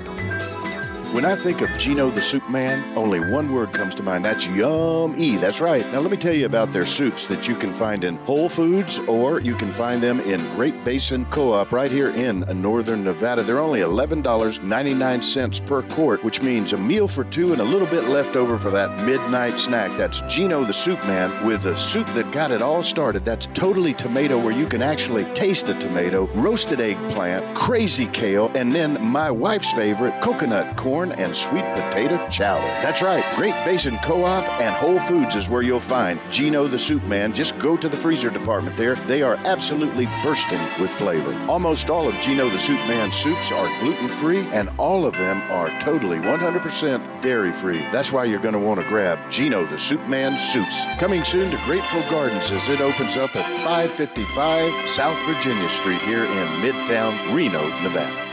When I think of Gino the Soup Man, only one word comes to mind. That's yum-y. That's right. Now, let me tell you about their soups that you can find in Whole Foods, or you can find them in Great Basin Co-op right here in northern Nevada. They're only $11.99 per quart, which means a meal for two and a little bit left over for that midnight snack. That's Gino the Soup Man with a soup that got it all started. That's totally tomato, where you can actually taste the tomato, roasted eggplant, crazy kale, and then my wife's favorite, coconut corn and sweet potato chowder. That's right. Great Basin Co-op and Whole Foods is where you'll find Gino the Soup Man. Just go to the freezer department there. They are absolutely bursting with flavor. Almost all of Gino the Soup Man's soups are gluten-free, and all of them are totally 100% dairy-free. That's why you're going to want to grab Gino the Soup Man soups. Coming soon to Grateful Gardens as it opens up at 555 South Virginia Street here in Midtown Reno, Nevada.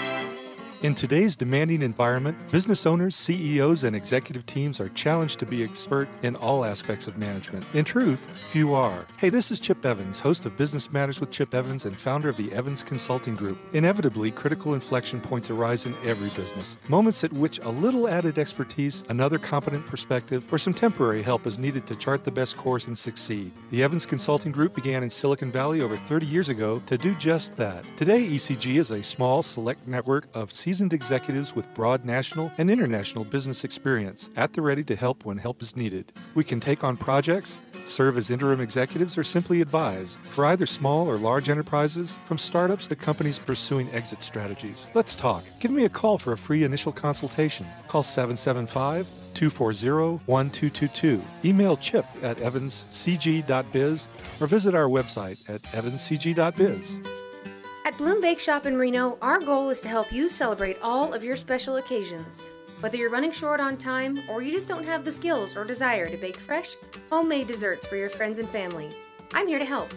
In today's demanding environment, business owners, CEOs, and executive teams are challenged to be expert in all aspects of management. In truth, few are. Hey, this is Chip Evans, host of Business Matters with Chip Evans and founder of the Evans Consulting Group. Inevitably, critical inflection points arise in every business. Moments at which a little added expertise, another competent perspective, or some temporary help is needed to chart the best course and succeed. The Evans Consulting Group began in Silicon Valley over 30 years ago to do just that. Today, ECG is a small, select network of seasoned executives with broad national and international business experience, at the ready to help when help is needed. We can take on projects, serve as interim executives, or simply advise for either small or large enterprises, from startups to companies pursuing exit strategies. Let's talk. Give me a call for a free initial consultation. Call 775-240-1222. Email chip at evanscg.biz or visit our website at evanscg.biz.
At Bloom Bake Shop in Reno, our goal is to help you celebrate all of your special occasions. Whether you're running short on time or you just don't have the skills or desire to bake fresh, homemade desserts for your friends and family, I'm here to help.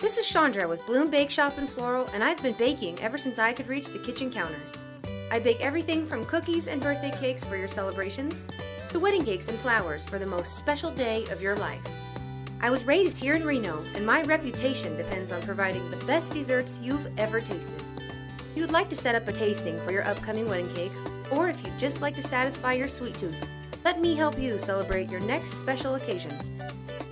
This is Chandra with Bloom Bake Shop and Floral, and I've been baking ever since I could reach the kitchen counter. I bake everything from cookies and birthday cakes for your celebrations to wedding cakes and flowers for the most special day of your life. I was raised here in Reno, and my reputation depends on providing the best desserts you've ever tasted. If you'd like to set up a tasting for your upcoming wedding cake, or if you'd just like to satisfy your sweet tooth, let me help you celebrate your next special occasion.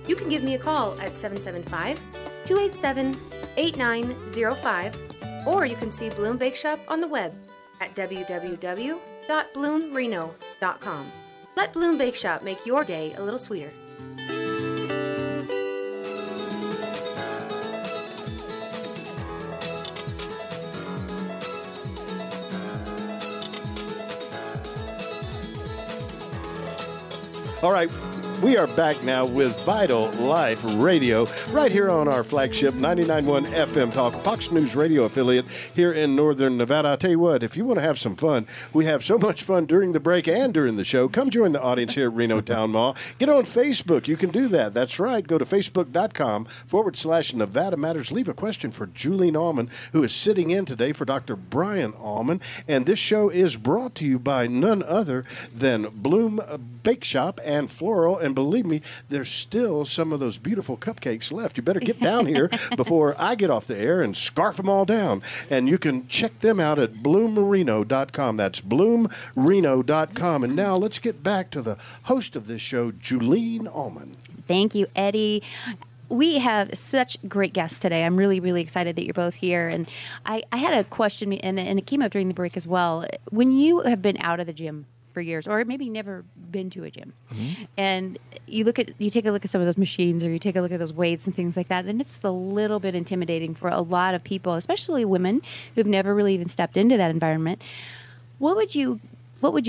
You can give me a call at 775-287-8905, or you can see Bloom Bake Shop on the web at www.bloomreno.com. Let Bloom Bake Shop make your day a little sweeter.
All right, we are back now with Vital Life Radio right here on our flagship 99.1 FM Talk, Fox News Radio affiliate here in northern Nevada. I'll tell you what, if you want to have some fun, we have so much fun during the break and during the show. Come join the audience here at Reno Town Mall. Get on Facebook. You can do that. That's right. Go to facebook.com/Nevada Matters. Leave a question for Julene Allman, who is sitting in today for Dr. Brian Allman. And this show is brought to you by none other than Bloom Bake Shop and Floral. And believe me, there's still some of those beautiful cupcakes left. You better get down here before I get off the air and scarf them all down. And you can check them out at bloomreno.com. That's bloomreno.com. And now let's get back to the host of this show, Julene Allman.
Thank you, Eddie. We have such great guests today. I'm really, really excited that you're both here. And I had a question, and it came up during the break as well. When you have been out of the gym for years, or maybe never been to a gym, and you take a look at some of those machines, or you take a look at those weights and things like that, and it's just a little bit intimidating for a lot of people, especially women who've never really even stepped into that environment. What would you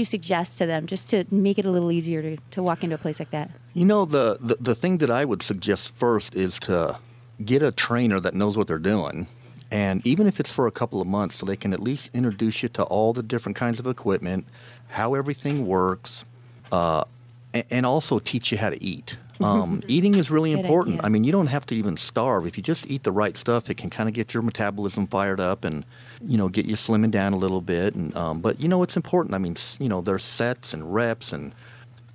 suggest to them just to make it a little easier to walk into a place like that?
The thing that I would suggest first is to get a trainer that knows what they're doing. And even if it's for a couple of months, so they can at least introduce you to all the different kinds of equipment, how everything works, and also teach you how to eat. Eating is really important.
Idea.
I mean, you don't have to even starve. If you just eat the right stuff, it can kind of get your metabolism fired up and, get you slimming down a little bit. And but, it's important. I mean, there's sets and reps and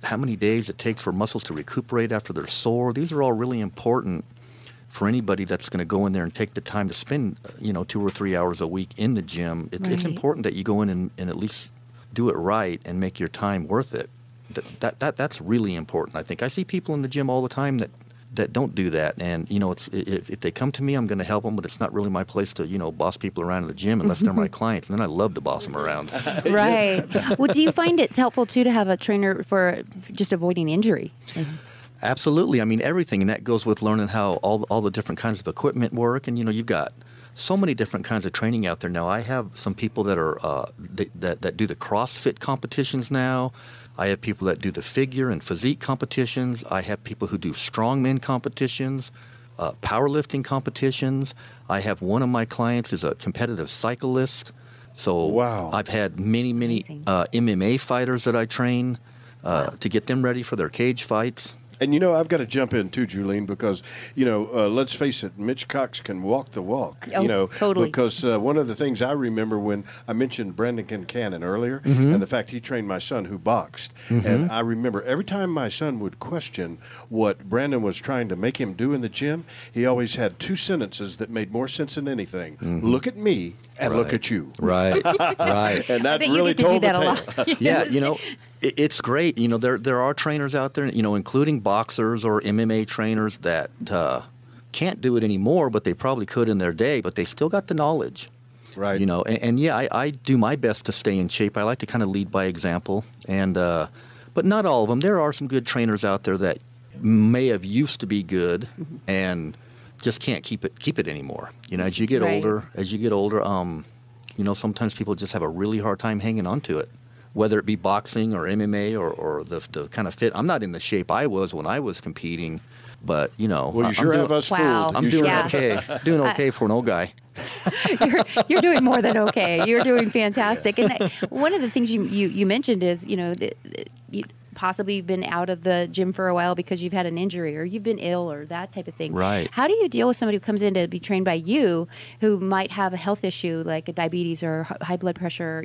how many days it takes for muscles to recuperate after they're sore. These are all really important for anybody that's going to go in there and take the time to spend, 2 or 3 hours a week in the gym. It's important that you go in and at least do it right and make your time worth it. That's really important, I think. I see people in the gym all the time that don't do that. And, if they come to me, I'm going to help them, but it's not really my place to, boss people around in the gym unless they're my clients. And then I love to boss them around.
Right. Well, do you find it's helpful, too, to have a trainer for just avoiding injury?
Absolutely. I mean, everything. And that goes with learning how all the different kinds of equipment work. And, you've got so many different kinds of training out there now. I have some people that are that do the CrossFit competitions now. I have people that do the figure and physique competitions. I have people who do strongman competitions, powerlifting competitions. I have one of my clients is a competitive cyclist. So
wow.
I've had many MMA fighters that I train to get them ready for their cage fights.
And, I've got to jump in, too, Julene, because, let's face it, Mitch Cox can walk the walk,
totally.
Because one of the things I remember when I mentioned Brandon Kincannon earlier and the fact he trained my son who boxed. And I remember every time my son would question what Brandon was trying to make him do in the gym, he always had 2 sentences that made more sense than anything. Look at me and look at you.
Right, right.
And that
I bet
really
you get to
told
do that
the
a
tale.
lot.
Yeah, it's great. There are trainers out there, including boxers or MMA trainers that can't do it anymore, but they probably could in their day, but they still got the knowledge.
Right.
And I do my best to stay in shape. I like to kind of lead by example, and but not all of them. There are some good trainers out there that may have used to be good and just can't keep it anymore. As you get older, sometimes people just have a really hard time hanging on to it. Whether it be boxing or MMA or the kind of fit. I'm not in the shape I was when I was competing, but,
Well, you sure have us fooled.
I'm doing okay. Doing okay for an old guy.
You're doing more than okay. You're doing fantastic. And one of the things you mentioned is, possibly you've been out of the gym for a while because you've had an injury or you've been ill or that type of thing.
Right.
How do you deal with somebody who comes in to be trained by you who might have a health issue like a diabetes or high blood pressure,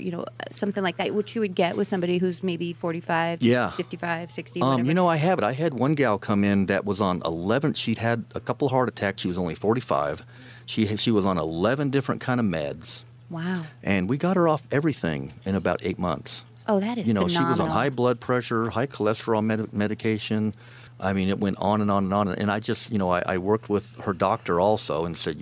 something like that, which you would get with somebody who's maybe 45, 55, 60, whatever?
I have it. I had one gal come in that was on 11. She'd had a couple heart attacks. She was only 45. She was on 11 different kind of meds.
Wow.
And we got her off everything in about 8 months.
Oh, that is phenomenal.
She was on high blood pressure, high cholesterol medication. I mean, it went on and on and on. And I just, I worked with her doctor also and said,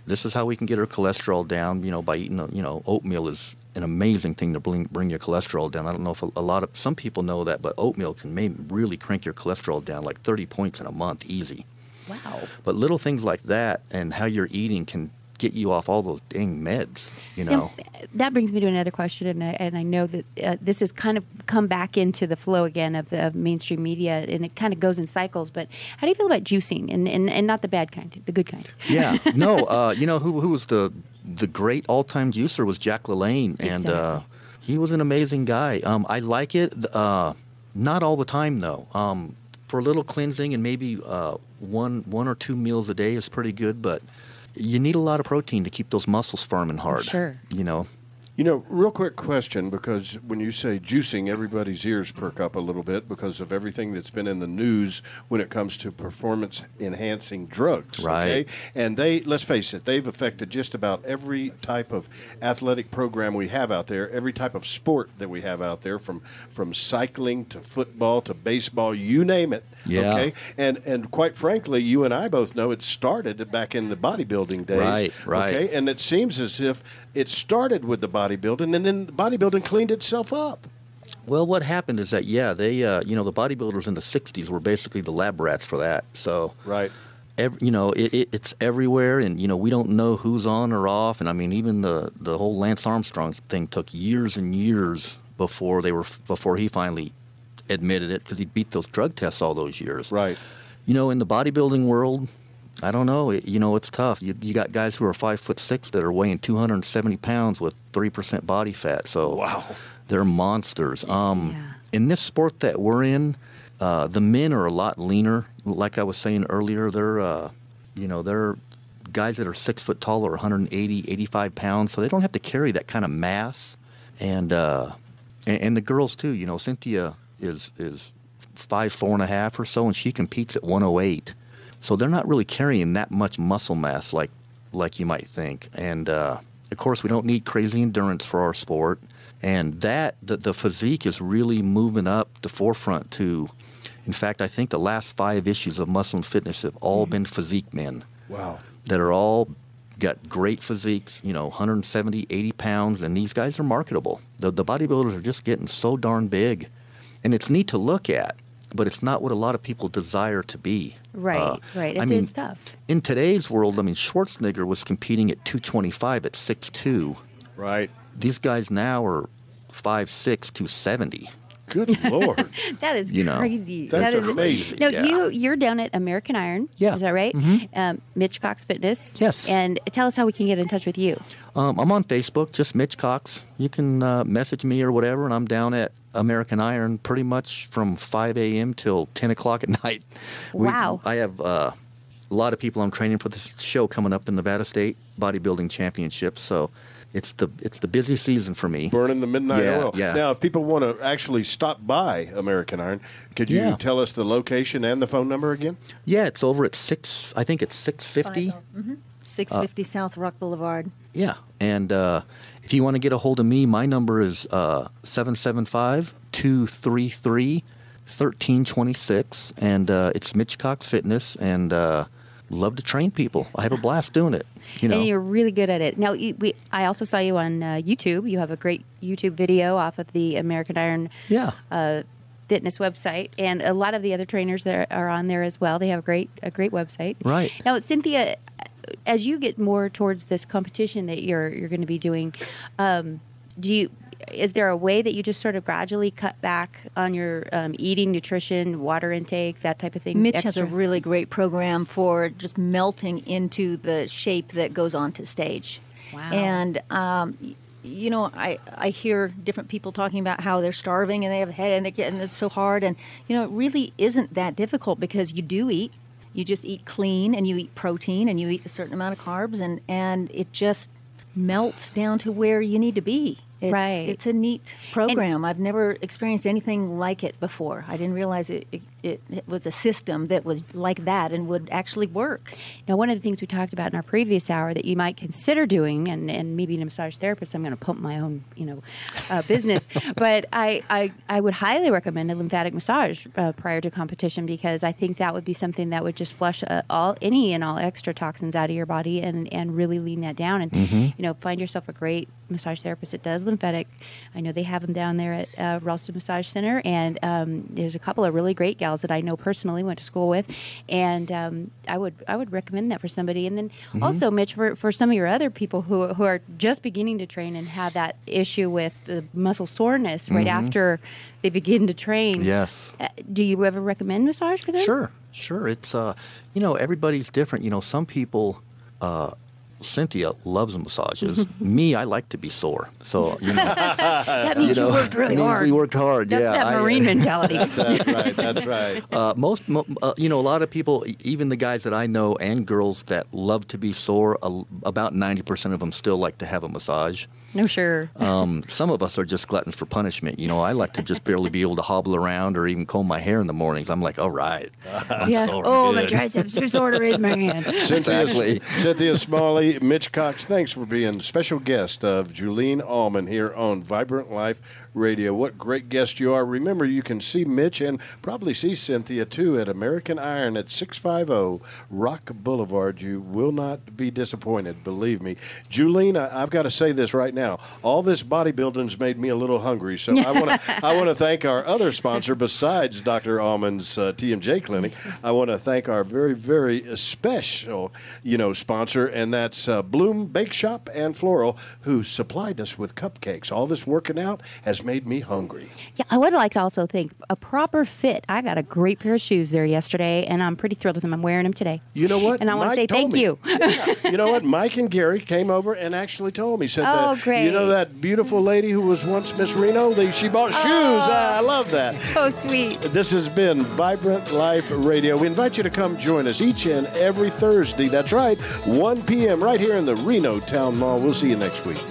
this is how we can get her cholesterol down, by eating, oatmeal is an amazing thing to bring your cholesterol down. I don't know if some people know that, but oatmeal can really crank your cholesterol down like 30 points in a month, easy.
Wow.
But little things like that and how you're eating can get you off all those dang meds,
And that brings me to another question, and I know that this has kind of come back into the flow again of mainstream media, and it kind of goes in cycles. But how do you feel about juicing, and not the bad kind, the good kind?
Yeah, no, who was the great all-time juicer was Jack LaLanne,
Exactly.
And he was an amazing guy. I like it, not all the time though. For a little cleansing and maybe one or 2 meals a day is pretty good, but you need a lot of protein to keep those muscles firm and hard.
Sure.
Real quick question, because when you say juicing, everybody's ears perk up a little bit because of everything that's been in the news when it comes to performance-enhancing drugs.
Right.
Okay? And let's face it, they've affected just about every type of athletic program we have out there, every type of sport that we have out there, from cycling to football to baseball, you name it.
Yeah.
Okay? And quite frankly, you and I both know it started back in the bodybuilding days.
Right.
Okay? And it seems as if it started with the bodybuilding, and then bodybuilding cleaned itself up.
Well, what happened is that, they, the bodybuilders in the 60s were basically the lab rats for that. So,
right.
It's everywhere, and, we don't know who's on or off. And, I mean, even the whole Lance Armstrong thing took years and years before he finally admitted it, because he beat those drug tests all those years.
Right.
In the bodybuilding world, I don't know. It's tough. You got guys who are 5'6" that are weighing 270 pounds with 3% body fat. So
wow,
they're monsters. In this sport that we're in, the men are a lot leaner. Like I was saying earlier, they're guys that are 6 foot tall or 180, 85 pounds. So they don't have to carry that kind of mass. And the girls too. Cynthia is 5'4.5" or so, and she competes at 108. So they're not really carrying that much muscle mass like you might think. And of course, we don't need crazy endurance for our sport. And the physique is really moving up the forefront too. In fact, I think the last 5 issues of Muscle and Fitness have all been physique men.
Wow.
That are all got great physiques, 170, 80 pounds, and these guys are marketable. The bodybuilders are just getting so darn big. And it's neat to look at, but it's not what a lot of people desire to be.
Right, right. It's tough.
In today's world, Schwarzenegger was competing at 225 at 6'2".
Right.
These guys now are 5'6", 270.
Good Lord.
That is crazy.
That's amazing.
Now, you're down at American Iron.
Yeah.
Is that right?
Mm-hmm.
Mitch Cox Fitness.
Yes.
And tell us how we can get in touch with you.
I'm on Facebook, just Mitch Cox. You can message me or whatever, and I'm down at American Iron pretty much from 5 a.m. till 10 o'clock at night.
Wow.
I have a lot of people I'm training for this show coming up in Nevada State Bodybuilding Championships, so it's the busy season for me. Burning
the midnight oil.
Yeah.
Now, if people want to actually stop by American Iron, could you tell us the location and the phone number again?
Yeah, it's over at 650.
650 South Rock Boulevard.
Yeah, and if you want to get a hold of me, my number is 775-233-1326, and it's Mitch Cox Fitness, and love to train people. I have a blast doing it.
And you're really good at it. Now, I also saw you on YouTube. You have a great YouTube video off of the American Iron Fitness website, and a lot of the other trainers that are on there as well. They have a great website.
Right.
Now, Cynthia, as you get more towards this competition that you're going to be doing, is there a way that you just sort of gradually cut back on your eating, nutrition, water intake, that type of thing?
Mitch has a really great program for just melting into the shape that goes onto stage.
Wow.
And I hear different people talking about how they're starving and they have a headache and it's so hard. And, it really isn't that difficult because you do eat. You just eat clean and you eat protein and you eat a certain amount of carbs and it just melts down to where you need to be. It's a neat program. I've never experienced anything like it before. I didn't realize it was a system that was like that and would actually work.
Now, one of the things we talked about in our previous hour that you might consider doing, and maybe a massage therapist, I'm going to pump my own, business, but I would highly recommend a lymphatic massage prior to competition, because I think that would be something that would just flush any and all extra toxins out of your body and really lean that down. And, find yourself a great massage therapist that does lymphatic. I know they have them down there at Ralston Massage Center, and there's a couple of really great gals that I know personally, went to school with, and I would recommend that for somebody. And then also, Mitch, for some of your other people who are just beginning to train and have that issue with the muscle soreness right after they begin to train.
Yes.
Do you ever recommend massage for them?
Sure. It's everybody's different. Some people. Cynthia loves massages. Me, I like to be sore. So,
that means you worked really hard.
We worked hard.
That's that Marine mentality.
That's right.
A lot of people, even the guys that I know and girls that love to be sore, about 90% of them still like to have a massage.
No, sure.
Some of us are just gluttons for punishment. I like to just barely be able to hobble around or even comb my hair in the mornings. I'm like, all right.
My triceps are sore to raise my hand.
Cynthia Smalley, Mitch Cox, thanks for being special guest of Julene Allman here on Vibrant Life Radio. What great guest you are. Remember, you can see Mitch and probably see Cynthia, too, at American Iron at 650 Rock Boulevard. You will not be disappointed, believe me. Julene, I've got to say this right now. All this bodybuilding's made me a little hungry, so I want to thank our other sponsor besides Dr. Allman's TMJ Clinic. I want to thank our very, very special, sponsor, and that's Bloom Bake Shop and Floral, who supplied us with cupcakes. All this working out has made me hungry.
Yeah, I would like to also thank A Proper Fit. I got a great pair of shoes there yesterday, and I'm pretty thrilled with them. I'm wearing them today.
You know what?
And I want to say thank you.
Yeah. You know what? Mike and Gary came over and actually told me, said that,
great.
you know that beautiful lady who was once Miss Reno? She bought shoes. I love that.
So sweet.
This has been Vibrant Life Radio. We invite you to come join us each and every Thursday. That's right, 1 p.m. right here in the Reno Town Mall. We'll see you next week.